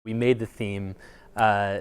We made the theme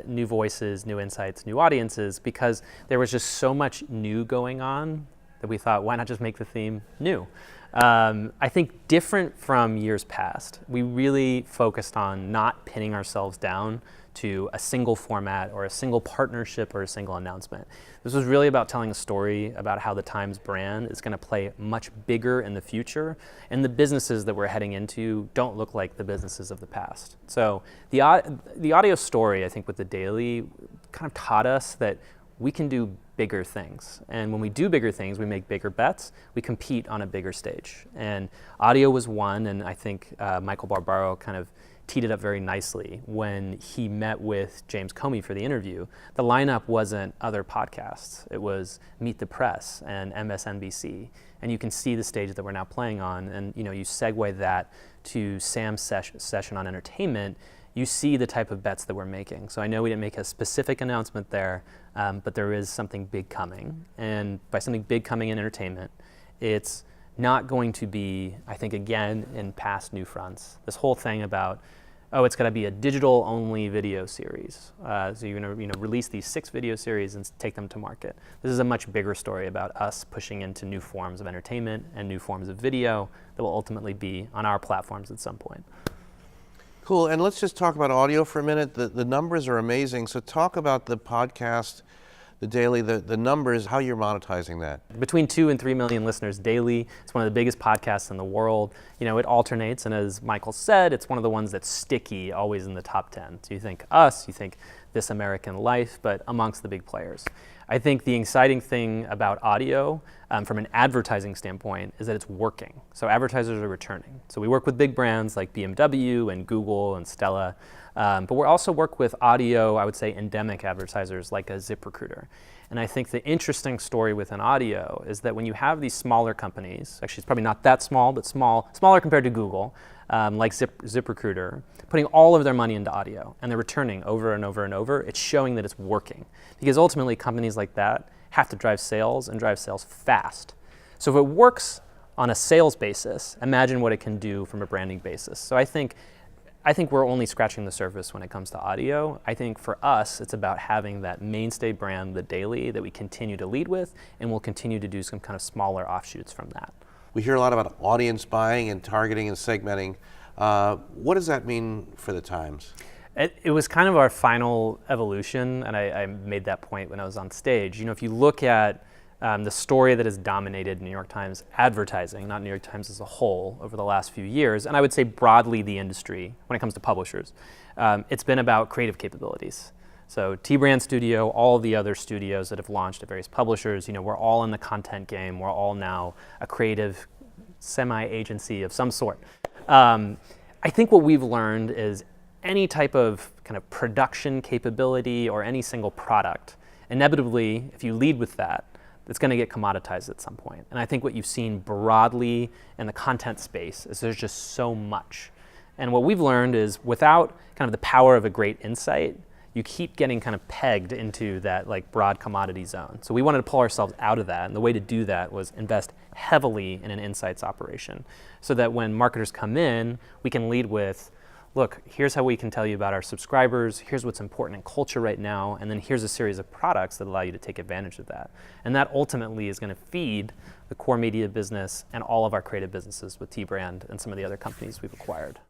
new voices, new insights, new audiences because there was just so much new going on that we thought, why not just make the theme new? I think different from years past, we really focused on not pinning ourselves down to a single format or a single partnership or a single announcement. This was really about telling a story about how the Times brand is going to play much bigger in the future, and the businesses that we're heading into don't look like the businesses of the past. So the audio story, I think, with The Daily kind of taught us that we can do bigger things. And when we do bigger things, we make bigger bets, we compete on a bigger stage. And audio was one, and I think Michael Barbaro kind of teed it up very nicely when he met with James Comey for the interview. The lineup wasn't other podcasts. It was Meet the Press and MSNBC. And you can see the stage that we're now playing on. And you segue that to Sam's session on entertainment. You see the type of bets that we're making. So I know we didn't make a specific announcement there, but there is something big coming. And by something big coming in entertainment, it's not going to be, I think, again, in past NewFronts, this whole thing about, oh, it's got to be a digital-only video series. So you're going to release these 6 video series and take them to market. This is a much bigger story about us pushing into new forms of entertainment and new forms of video that will ultimately be on our platforms at some point. Cool, and let's just talk about audio for a minute. The numbers are amazing. So talk about the podcast, The Daily, the numbers, how you're monetizing that. Between 2 and 3 million listeners daily. It's one of the biggest podcasts in the world. It alternates, and as Michael said, it's one of the ones that's sticky, always in the top 10. So you think us, you think This American Life, but amongst the big players. I think the exciting thing about audio from an advertising standpoint is that it's working. So advertisers are returning. So we work with big brands like BMW and Google and Stella, but we also work with audio, I would say, endemic advertisers like a ZipRecruiter. And I think the interesting story within audio is that when you have these smaller companies, actually it's probably not that small, but smaller compared to Google, like ZipRecruiter, putting all of their money into audio, and they're returning over and over and over, it's showing that it's working. Because ultimately, companies like that have to drive sales and drive sales fast. So if it works on a sales basis, imagine what it can do from a branding basis. So I think we're only scratching the surface when it comes to audio. I think for us, it's about having that mainstay brand, The Daily, that we continue to lead with, and we'll continue to do some kind of smaller offshoots from that. We hear a lot about audience buying and targeting and segmenting. What does that mean for the Times? It was kind of our final evolution, and I made that point when I was on stage. If you look at the story that has dominated New York Times advertising, not New York Times as a whole, over the last few years, and I would say broadly the industry when it comes to publishers, it's been about creative capabilities. So T-Brand Studio, all of the other studios that have launched at various publishers, we're all in the content game. We're all now a creative semi-agency of some sort. I think what we've learned is any type of kind of production capability or any single product, inevitably, if you lead with that, it's going to get commoditized at some point. And I think what you've seen broadly in the content space is there's just so much. And what we've learned is without kind of the power of a great insight, you keep getting kind of pegged into that like broad commodity zone. So we wanted to pull ourselves out of that, and the way to do that was invest heavily in an insights operation so that when marketers come in, we can lead with, look, here's how we can tell you about our subscribers, here's what's important in culture right now, and then here's a series of products that allow you to take advantage of that. And that ultimately is going to feed the core media business and all of our creative businesses with T-Brand and some of the other companies we've acquired.